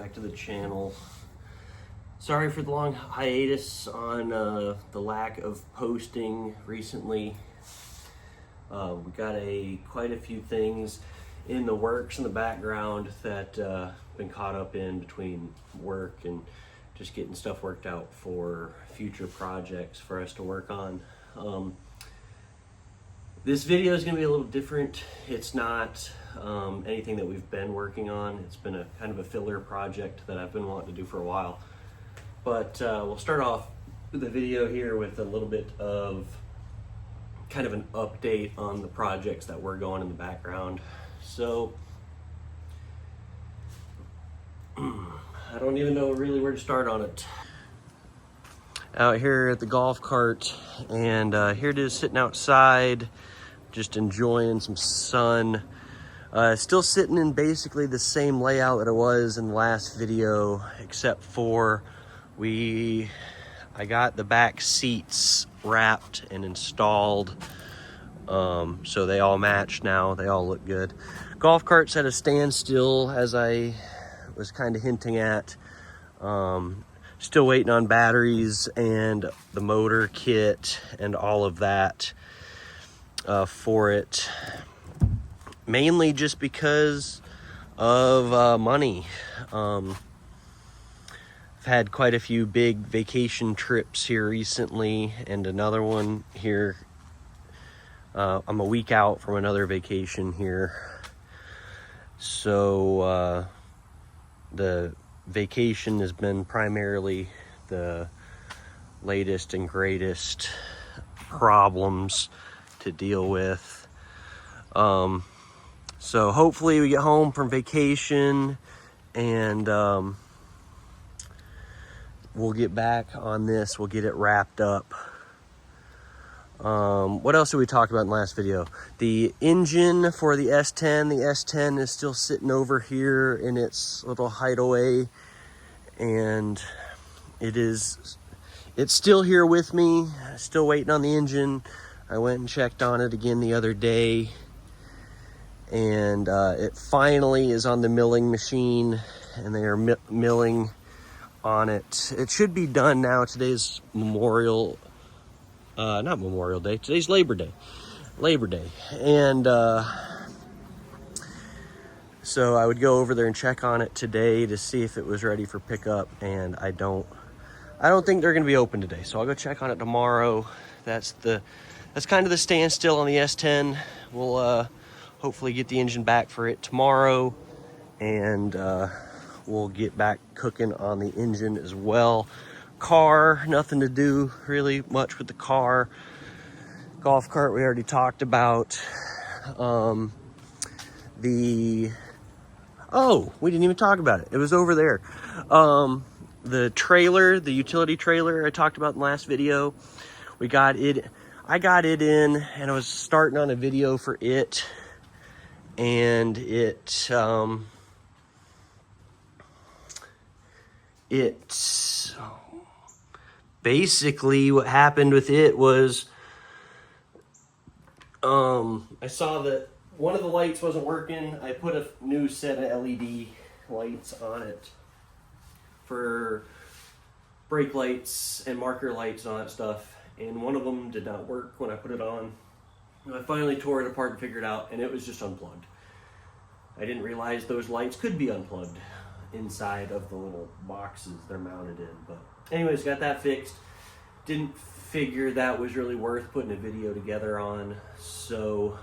back to the channel. Sorry for the long hiatus on the lack of posting recently. We got quite a few things in the works in the background that been caught up in between work and just getting stuff worked out for future projects for us to work on. This video is going to be a little different. It's not anything that we've been working on. It's been a kind of a filler project that I've been wanting to do for a while. But we'll start off the video here with a little bit of kind of an update on the projects that we're going in the background. So I don't even know really where to start on it. Out here at the golf cart, and here it is sitting outside, just enjoying some sun. Still sitting in basically the same layout that it was in the last video, except for I got the back seats wrapped and installed, so they all match now. They all look good. Golf cart's at a standstill, as I was kind of hinting at. Still waiting on batteries and the motor kit and all of that for it, mainly just because of money. I've had quite a few big vacation trips here recently, and another one here. I'm a week out from another vacation here, so the vacation has been primarily the latest and greatest problems to deal with. So hopefully we get home from vacation and we'll get back on this. We'll get it wrapped up. What else did we talk about in the last video? The engine for the S10. The S10 is still sitting over here in its little hideaway, and it's still here with me. Still waiting on the engine. I went and checked on it again the other day, and it finally is on the milling machine, and they are milling on it. It should be done now. Today's not Memorial Day, today's Labor Day. And so I would go over there and check on it today to see if it was ready for pickup, and I don't think they're gonna be open today, so I'll go check on it tomorrow. That's kind of the standstill on the S10. We'll hopefully get the engine back for it tomorrow, and we'll get back cooking on the engine as well. Car, nothing to do really much with the car. Golf cart we already talked about. We didn't even talk about it. It was over there. The trailer, the utility trailer I talked about in the last video. I got it in, and I was starting on a video for it, and it's basically what happened with it was I saw that one of the lights wasn't working. I put a new set of LED lights on it for brake lights and marker lights and all that stuff, and one of them did not work when I put it on. I finally tore it apart and figured it out, and it was just unplugged. I didn't realize those lights could be unplugged inside of the little boxes they're mounted in. But anyways, got that fixed. Didn't figure that was really worth putting a video together on, so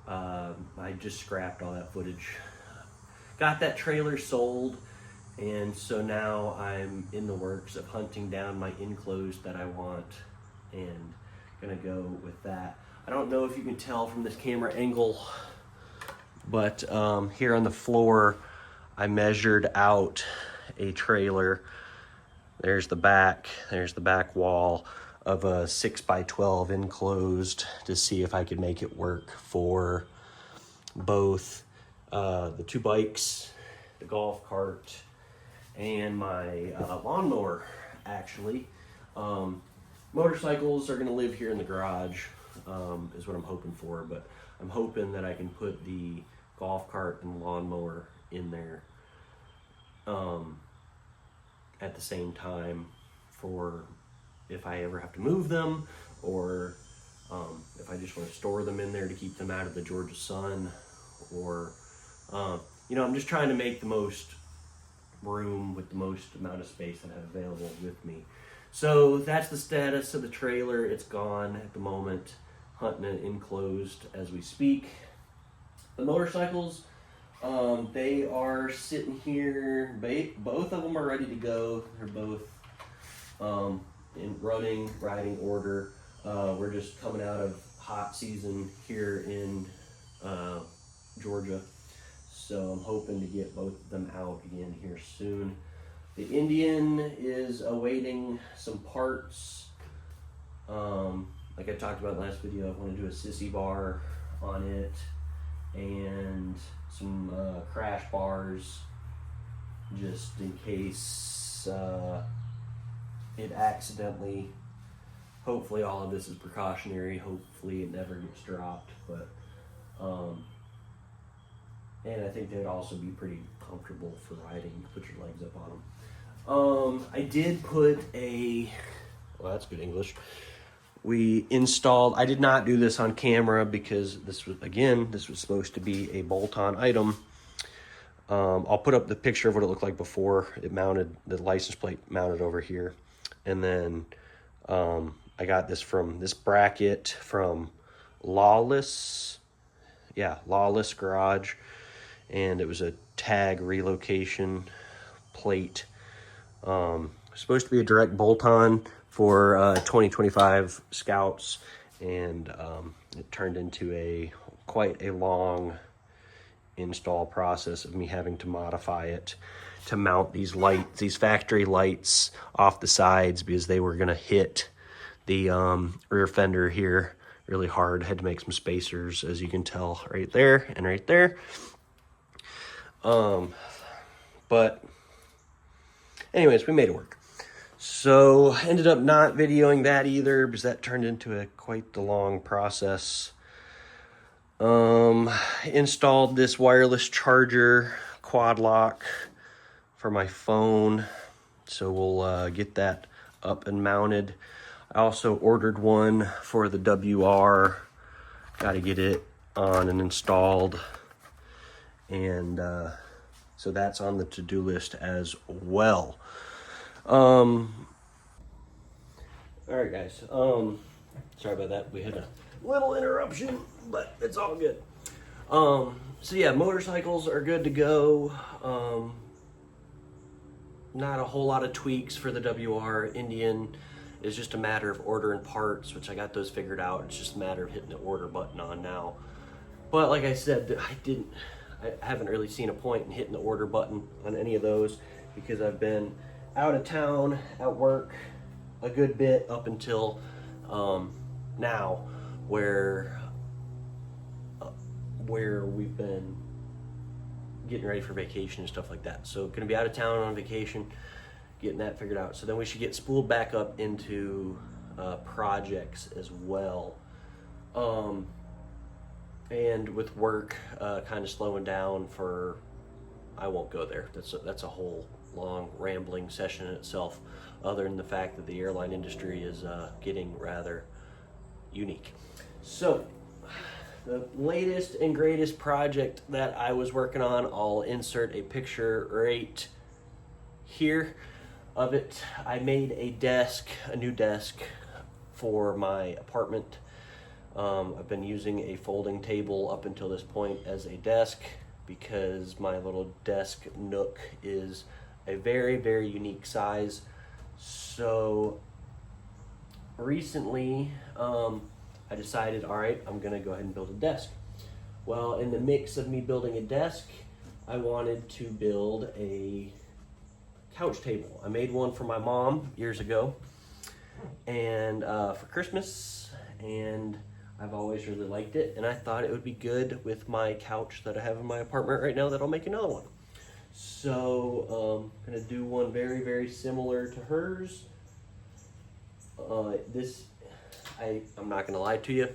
I just scrapped all that footage. Got that trailer sold, and so now I'm in the works of hunting down my enclosed that I want, and gonna go with that. I don't know if you can tell from this camera angle, but here on the floor, I measured out a trailer. There's the back wall of a 6x12 enclosed to see if I could make it work for both the two bikes, the golf cart, and my lawnmower, actually. Motorcycles are gonna live here in the garage, is what I'm hoping for, but I'm hoping that I can put the golf cart and lawnmower in there at the same time for if I ever have to move them, or if I just want to store them in there to keep them out of the Georgia sun, or you know, I'm just trying to make the most room with the most amount of space that I have available with me. So that's the status of the trailer. It's gone at the moment, hunting it enclosed as we speak. The motorcycles, they are sitting here. Both of them are ready to go. They're both in riding order. We're just coming out of hot season here in Georgia, so I'm hoping to get both of them out again here soon. The Indian is awaiting some parts. Like I talked about in the last video, I want to do a sissy bar on it and some crash bars, just in case it accidentally, hopefully all of this is precautionary, hopefully it never gets dropped, but and I think they'd also be pretty comfortable for riding. Put your legs up on them. I did put well, that's good English. We installed, I did not do this on camera because this was supposed to be a bolt-on item. I'll put up the picture of what it looked like before it mounted, the license plate mounted over here. And then I got this bracket from Lawless Garage, and it was a tag relocation plate. Supposed to be a direct bolt-on for 2025 Scouts, and it turned into quite a long install process of me having to modify it to mount these factory lights off the sides, because they were going to hit the rear fender here really hard. Had to make some spacers, as you can tell, right there and right there. But anyways, we made it work. So ended up not videoing that either, because that turned into quite the long process. Installed this wireless charger quad lock for my phone, so we'll get that up and mounted. I also ordered one for the WR, got to get it on and installed, and so that's on the to-do list as well. All right, guys. Sorry about that. We had a little interruption, but it's all good. So yeah, motorcycles are good to go. Not a whole lot of tweaks for the WR. Indian is just a matter of ordering parts, which I got those figured out. It's just a matter of hitting the order button on now. But like I said, I haven't really seen a point in hitting the order button on any of those, because I've been out of town at work a good bit up until now, where we've been getting ready for vacation and stuff like that. So gonna be out of town on vacation, getting that figured out. So then we should get spooled back up into projects as well. And with work kind of slowing down I won't go there. That's a whole long rambling session in itself, other than the fact that the airline industry is getting rather unique. So the latest and greatest project that I was working on, I'll insert a picture right here of it. I made a new desk for my apartment. I've been using a folding table up until this point as a desk, because my little desk nook is a very, very unique size. So recently, I decided, all right, I'm gonna go ahead and build a desk. Well, in the mix of me building a desk, I wanted to build a couch table. I made one for my mom years ago, and for Christmas, and I've always really liked it, and I thought it would be good with my couch that I have in my apartment right now that I'll make another one. So I'm gonna do one very, very similar to hers. I'm not gonna lie to you,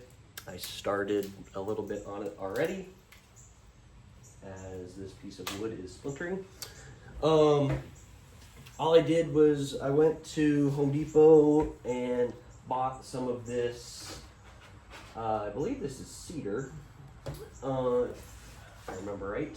I started a little bit on it already. as this piece of wood is splintering. All I did was I went to Home Depot and bought some of this, I believe this is cedar, if I remember right.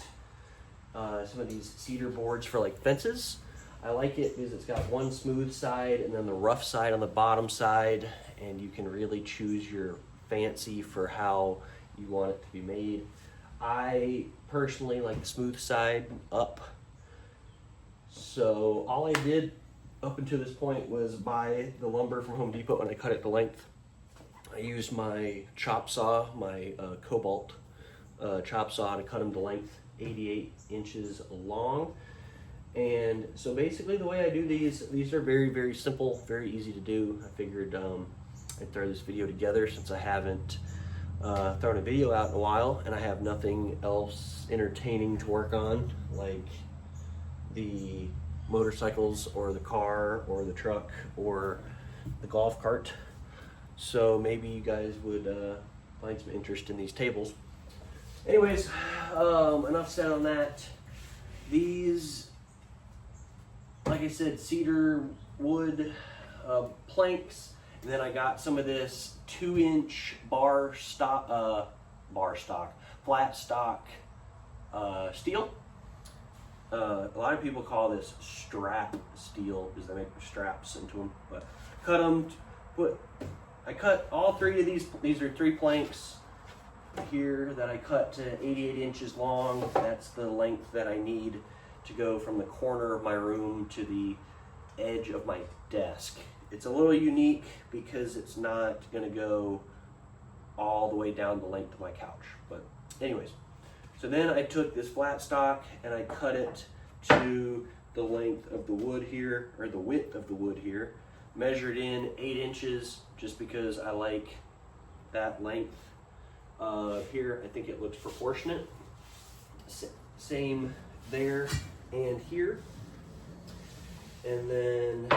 Some of these cedar boards for like fences. I like it because it's got one smooth side and then the rough side on the bottom side, and you can really choose your fancy for how you want it to be made. I personally like the smooth side up. So all I did up until this point was buy the lumber from Home Depot and I cut it to length. I used my chop saw, my Cobalt chop saw to cut them to length, 88 inches long. And so basically the way I do these are very, very simple, very easy to do. I figured I'd throw this video together since I haven't thrown a video out in a while and I have nothing else entertaining to work on, like the motorcycles or the car or the truck or the golf cart. So maybe you guys would find some interest in these tables. Anyways, enough said on that. These, like I said, cedar wood planks, and then I got some of this 2-inch flat stock steel. A lot of people call this strap steel because they make straps into them. But cut them. I cut all three of these. These are 3 planks here that I cut to 88 inches long. That's the length that I need to go from the corner of my room to the edge of my desk. It's a little unique because it's not going to go all the way down the length of my couch. But anyways, so then I took this flat stock and I cut it to the length of the wood here, or the width of the wood here, measured in 8 inches just because I like that length. Here I think it looks proportionate. Same there and here. And then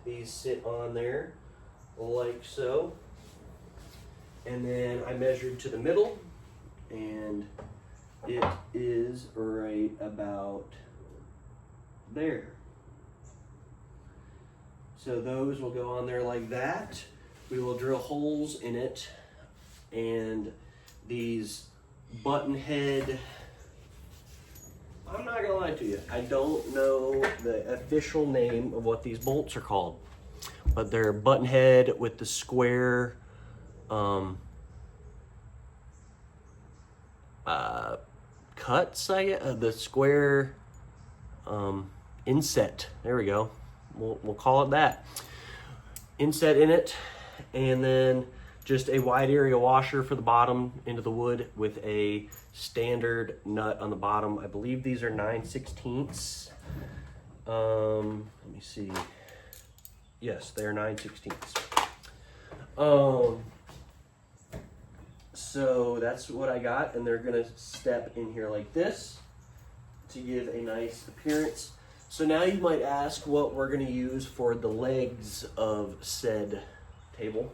these sit on there like so. And then I measured to the middle and it is right about there. So those will go on there like that. We will drill holes in it, and these button head, I'm not gonna lie to you, I don't know the official name of what these bolts are called, but they're button head with the square cuts, the square inset. There we go. We'll call it that. Inset in it, and then just a wide area washer for the bottom into the wood with a standard nut on the bottom. I believe these are 9/16. Let me see. Yes, they are 9/16. So that's what I got, and they're gonna step in here like this to give a nice appearance. So now you might ask what we're gonna use for the legs of said table.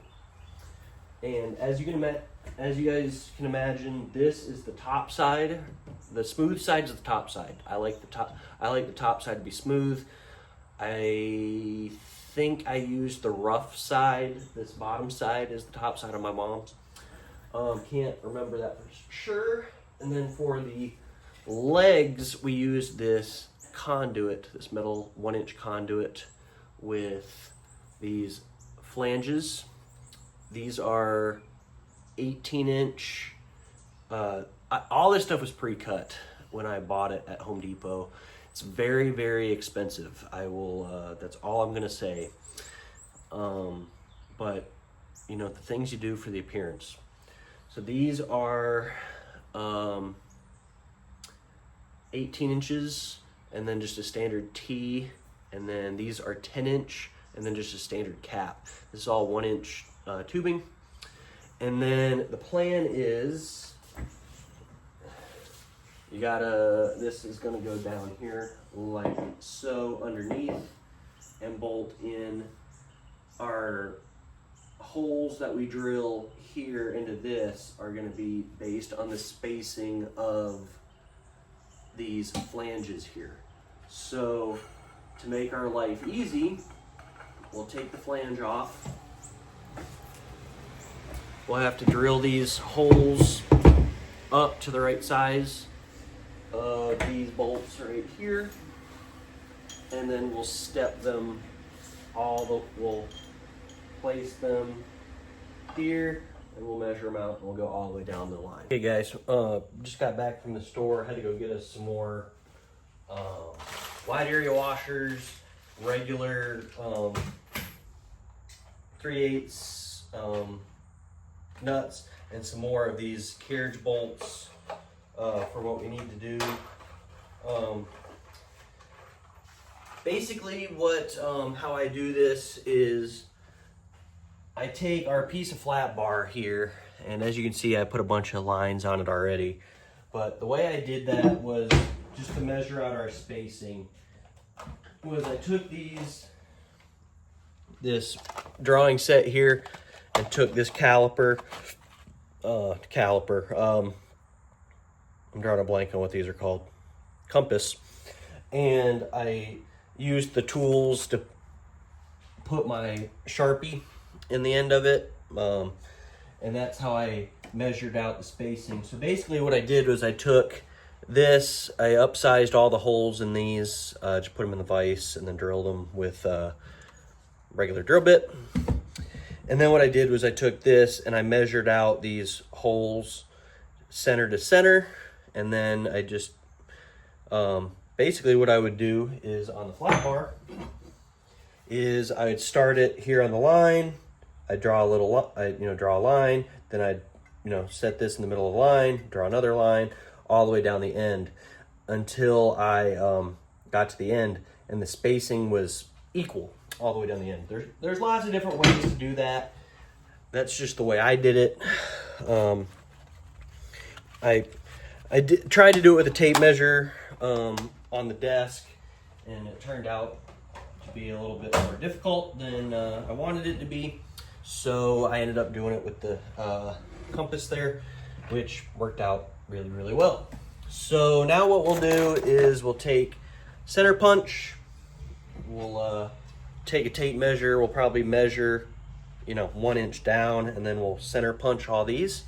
And as you guys can imagine, this is the top side. The smooth side is the top side. I like the top side to be smooth. I think I used the rough side. This bottom side is the top side of my mom's. Can't remember that for sure. And then for the legs, we used this conduit, this metal 1-inch conduit with these flanges. These are 18-inch. All this stuff was pre-cut when I bought it at Home Depot. It's very, very expensive. That's all I'm gonna say. But you know, the things you do for the appearance. So these are 18 inches and then just a standard T, and then these are 10-inch and then just a standard cap. This is all 1-inch tubing. And then the plan is this is gonna go down here like so underneath and bolt in. Our holes that we drill here into this are gonna be based on the spacing of these flanges here. So to make our life easy, we'll take the flange off. We'll have to drill these holes up to the right size of these bolts right here, and then we'll step them we'll place them here, and we'll measure them out, and we'll go all the way down the line. Okay guys, just got back from the store. Had to go get us some more wide area washers, regular 3/8 nuts, and some more of these carriage bolts for what we need to do. Basically how I do this is I take our piece of flat bar here, and as you can see I put a bunch of lines on it already, but the way I did that was just to measure out our spacing. Was I took this drawing set here and took this caliper. I'm drawing a blank on what these are called. Compass. And I used the tools to put my Sharpie in the end of it. And that's how I measured out the spacing. So basically what I did was I took this, I upsized all the holes in these, just put them in the vise and then drilled them with a regular drill bit. And then what I did was I took this and I measured out these holes center to center, and then I just basically what I would do is on the flat bar is I would start it here on the line. I draw draw a line, then I'd set this in the middle of the line, draw another line, all the way down the end until I got to the end and the spacing was equal all the way down the end. There's lots of different ways to do that. That's just the way I did it. I tried to do it with a tape measure on the desk, and it turned out to be a little bit more difficult than I wanted it to be. So I ended up doing it with the compass there, which worked out really, really well. So now what we'll do is we'll take center punch. We'll take a tape measure. We'll probably measure 1 inch down, and then we'll center punch all these.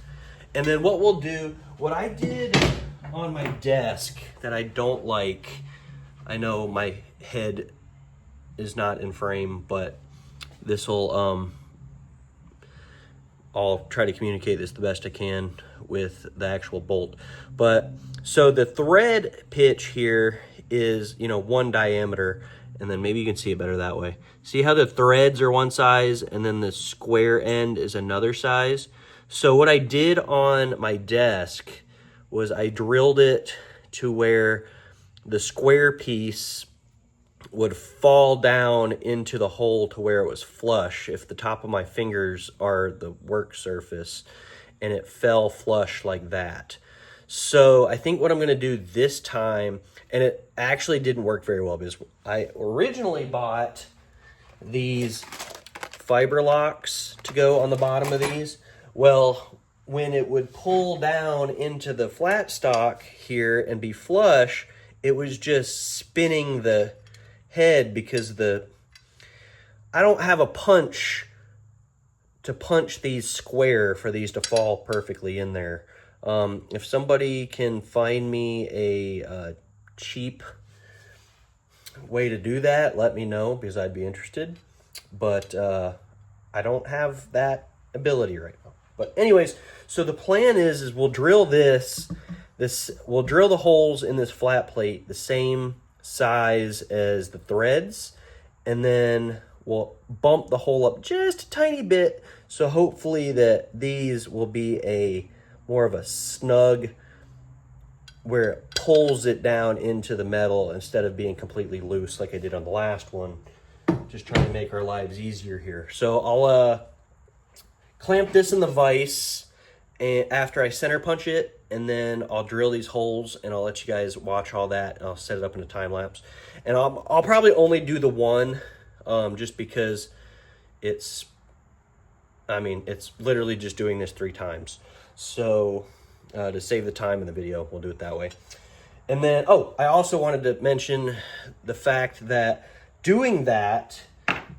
And then what we'll do, what I did on my desk that I don't like, I know my head is not in frame, but this will, I'll try to communicate this the best I can with the actual bolt. But so the thread pitch here is, 1 diameter, and then maybe you can see it better that way. See how the threads are one size and then the square end is another size? So what I did on my desk was I drilled it to where the square piece would fall down into the hole to where it was flush. If the top of my fingers are the work surface, and it fell flush like that. So I think what I'm gonna do this time, and it actually didn't work very well because I originally bought these fiber locks to go on the bottom of these. Well, when it would pull down into the flat stock here and be flush, it was just spinning the head because I don't have a punch to punch these square for these to fall perfectly in there. If somebody can find me a cheap way to do that, let me know, because I'd be interested. But I don't have that ability right now. But anyways, so the plan is we'll drill we'll drill the holes in this flat plate the same size as the threads, and then we'll bump the hole up just a tiny bit, so hopefully that these will be more of a snug, where it pulls it down into the metal instead of being completely loose like I did on the last one. Just trying to make our lives easier here. So I'll clamp this in the vise and after I center punch it, and then I'll drill these holes, and I'll let you guys watch all that, and I'll set it up in a time lapse. And I'll probably only do the one, just because it's literally just doing this 3 times. So to save the time in the video, we'll do it that way. And then, oh, I also wanted to mention the fact that doing that,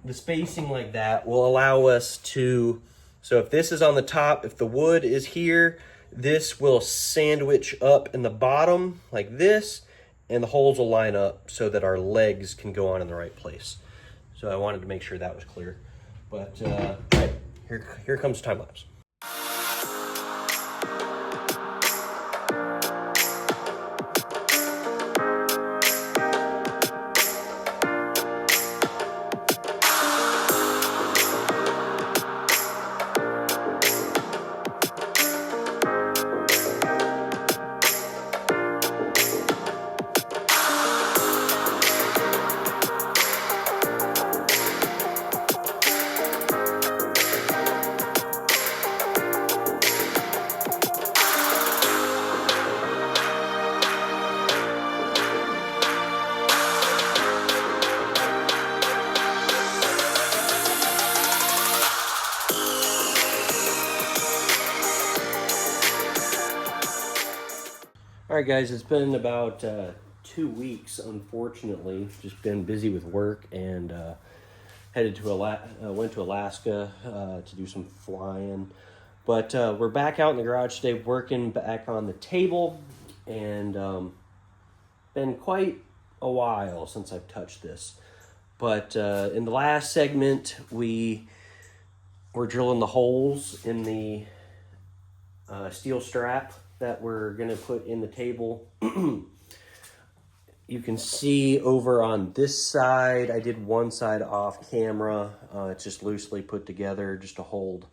the spacing like that will allow us to, so if this is on the top, if the wood is here, this will sandwich up in the bottom like this, and the holes will line up so that our legs can go on in the right place. So I wanted to make sure that was clear. But all right, here comes time lapse. All right, guys, it's been about 2 weeks, unfortunately. Just been busy with work and headed to went to Alaska to do some flying. But we're back out in the garage today, working back on the table, and been quite a while since I've touched this. But in the last segment, we were drilling the holes in the steel strap that we're gonna put in the table. You can see over on this side, I did one side off camera. It's just loosely put together just to hold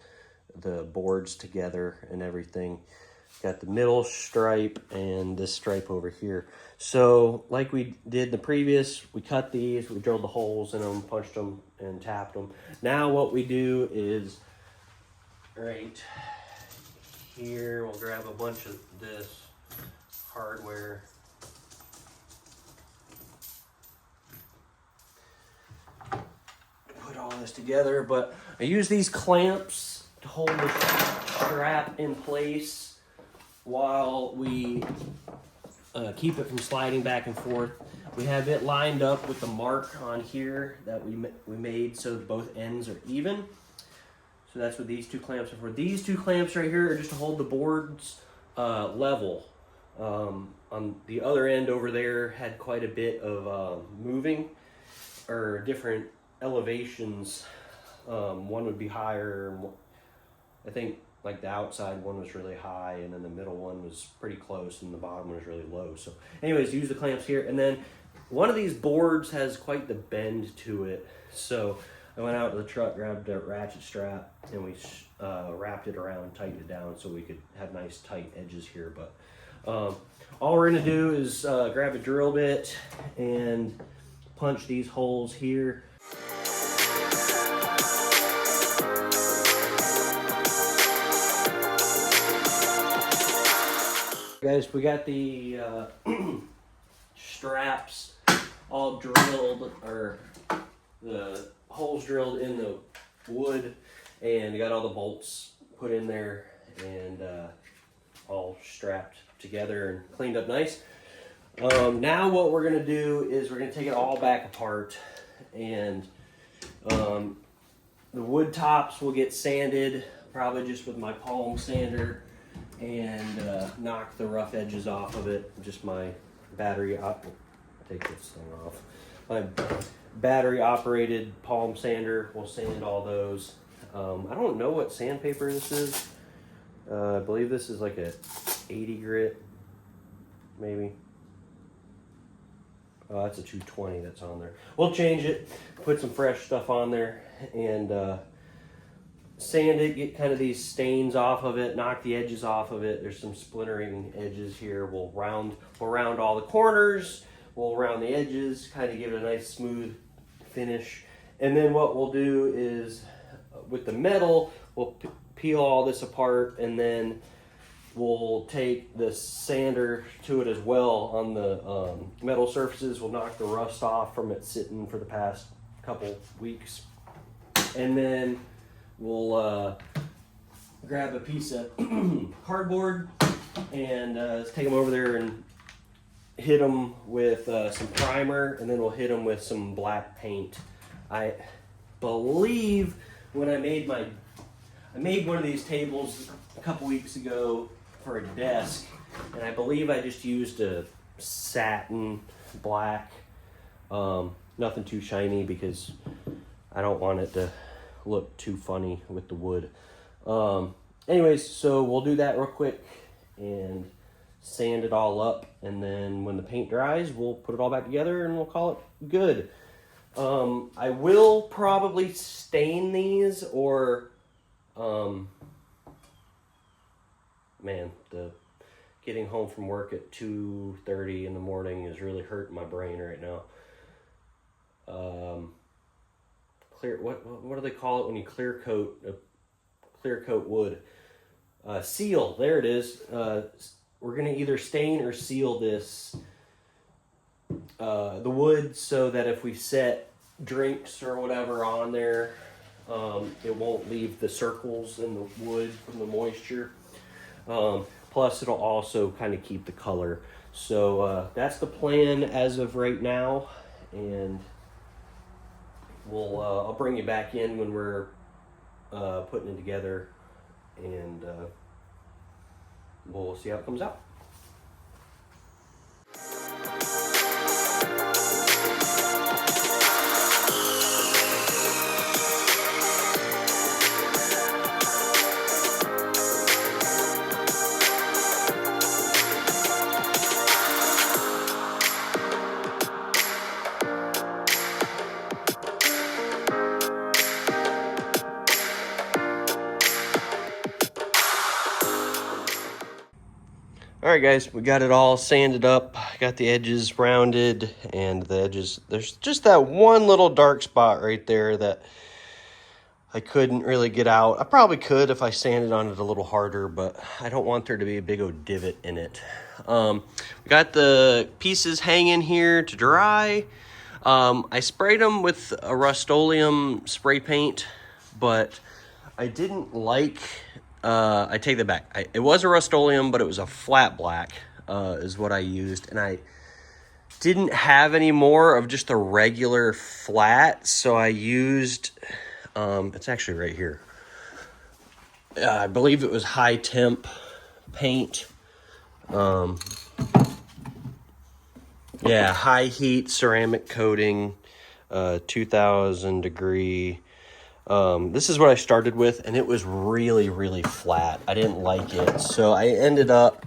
the boards together and everything. Got the middle stripe and this stripe over here. So like we did the previous, we cut these, we drilled the holes in them, punched them and tapped them. Now what we do is, right here, we'll grab a bunch of this hardware. Put all this together, but I use these clamps to hold the strap in place while we keep it from sliding back and forth. We have it lined up with the mark on here that we made so both ends are even. So that's what these two clamps are for. These two clamps right here are just to hold the boards level. On the other end over there had quite a bit of moving or different elevations. One would be higher. I think like the outside one was really high, and then the middle one was pretty close, and the bottom one was really low. So anyways, use the clamps here. And then one of these boards has quite the bend to it. So I went out to the truck, grabbed a ratchet strap, and we wrapped it around, tightened it down so we could have nice tight edges here. But all we're gonna do is grab a drill bit and punch these holes here. Guys, we got the straps all drilled, or the holes drilled in the wood, and got all the bolts put in there and all strapped together and cleaned up nice. Now what we're gonna do is we're gonna take it all back apart, and the wood tops will get sanded, probably just with my palm sander, and knock the rough edges off of it. Just my battery take this thing off. My battery operated palm sander will sand all those. I don't know what sandpaper this is. I believe this is like a 80 grit, maybe. Oh, that's a 220 that's on there. We'll change it, put some fresh stuff on there, and sand it, get kind of these stains off of it, knock the edges off of it. There's some splintering edges here. We'll round all the corners, we'll round the edges, kind of give it a nice smooth finish. And then what we'll do is, with the metal, we'll peel all this apart, and then we'll take the sander to it as well on the metal surfaces. We'll knock the rust off from it sitting for the past couple weeks. And then we'll grab a piece of cardboard and take them over there and hit them with some primer, and then we'll hit them with some black paint. I believe when I made one of these tables a couple weeks ago for a desk, and I believe I just used a satin black, nothing too shiny because I don't want it to look too funny with the wood. Anyways, so we'll do that real quick and sand it all up, and then when the paint dries, we'll put it all back together and we'll call it good. I will probably stain these, or man, the getting home from work at 2:30 in the morning is really hurting my brain right now. What do they call it when you clear coat wood? Seal, there it is. We're gonna either stain or seal this the wood, so that if we set drinks or whatever on there, it won't leave the circles in the wood from the moisture. Plus it'll also kind of keep the color. So that's the plan as of right now, and I'll bring you back in when we're putting it together, and we'll see how it comes out. All right, guys, we got it all sanded up, got the edges rounded, and the edges, there's just that one little dark spot right there that I couldn't really get out. I probably could if I sanded on it a little harder, but I don't want there to be a big old divot in it. We got the pieces hanging here to dry. I sprayed them with a Rust-Oleum spray paint, but I didn't like... I take that back. It was a Rust-Oleum, but it was a flat black is what I used. And I didn't have any more of just a regular flat, so I used, it's actually right here. I believe it was high temp paint. Yeah, high heat ceramic coating, 2000 degree. This is what I started with, and it was really, really flat. I didn't like it, so I ended up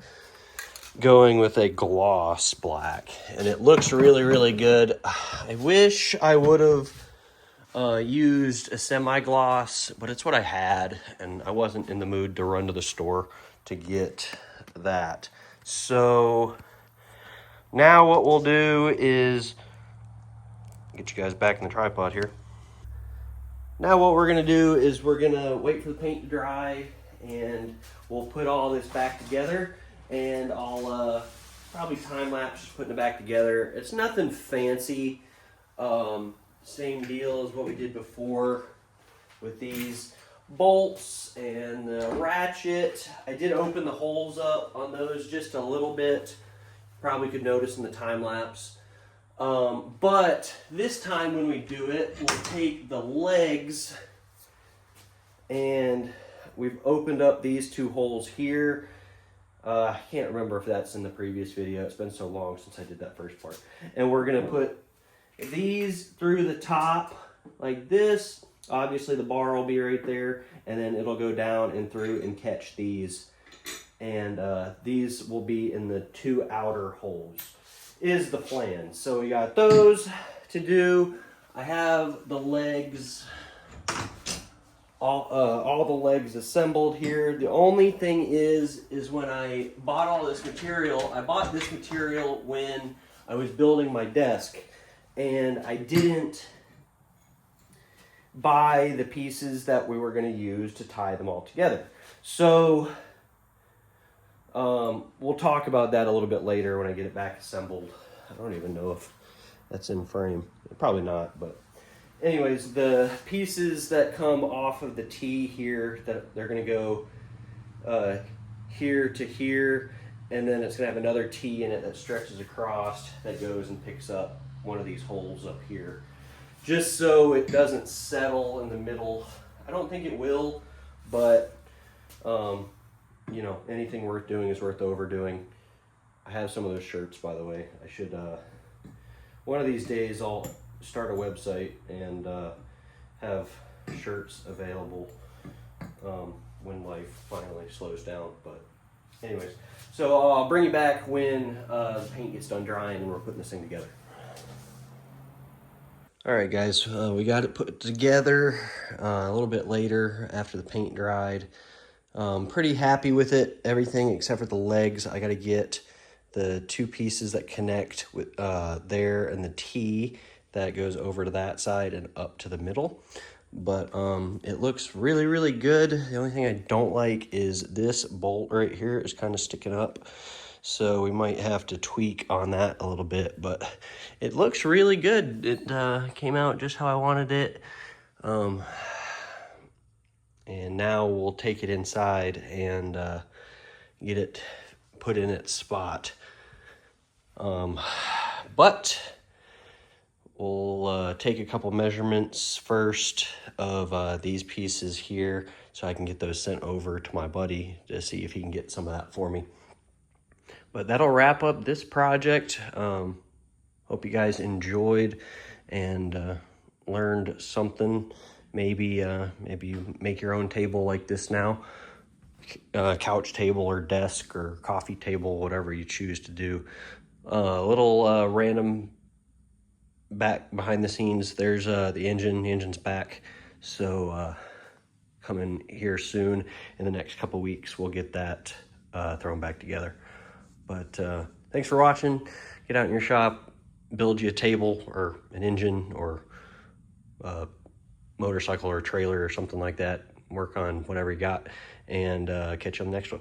going with a gloss black, and it looks really, really good. I wish I would have used a semi-gloss, but it's what I had, and I wasn't in the mood to run to the store to get that. So now what we'll do is get you guys back in the tripod here. Now what we're gonna do is we're gonna wait for the paint to dry, and we'll put all this back together, and I'll probably time lapse just putting it back together. It's nothing fancy. Same deal as what we did before with these bolts and the ratchet. I did open the holes up on those just a little bit. Probably could notice in the time lapse. But this time when we do it, we'll take the legs, and we've opened up these two holes here. I can't remember if that's in the previous video. It's been so long since I did that first part. And we're gonna put these through the top like this. Obviously the bar will be right there, and then it'll go down and through and catch these. And these will be in the two outer holes, is the plan. So we got those to do. I have the legs, all the legs assembled here. The only thing is when I bought all this material, I bought this material when I was building my desk, and I didn't buy the pieces that we were going to use to tie them all together. So we'll talk about that a little bit later when I get it back assembled. I don't even know if that's in frame. Probably not, but anyways, the pieces that come off of the T here, that they're going to go here to here, and then it's gonna have another T in it that stretches across that goes and picks up one of these holes up here, just so it doesn't settle in the middle. I don't think it will, but you know, anything worth doing is worth overdoing. I have some of those shirts, by the way. I should, one of these days I'll start a website and have shirts available when life finally slows down. But anyways, so I'll bring you back when the paint gets done drying and we're putting this thing together. All right, guys, we got it put together a little bit later after the paint dried. Pretty happy with it, everything except for the legs. I got to get the two pieces that connect with there and the T that goes over to that side and up to the middle. But it looks really, really good. The only thing I don't like is this bolt right here is kind of sticking up. So we might have to tweak on that a little bit, but it looks really good. It came out just how I wanted it. And now we'll take it inside and get it put in its spot. But we'll take a couple measurements first of these pieces here so I can get those sent over to my buddy to see if he can get some of that for me. But that'll wrap up this project. Hope you guys enjoyed and learned something. Maybe you make your own table like this now, couch table or desk or coffee table, whatever you choose to do. A little random back behind the scenes. There's the engine's back. So coming here soon in the next couple weeks, we'll get that thrown back together. But thanks for watching. Get out in your shop, build you a table or an engine or a motorcycle or a trailer or something like that. Work on whatever you got, and catch you on the next one.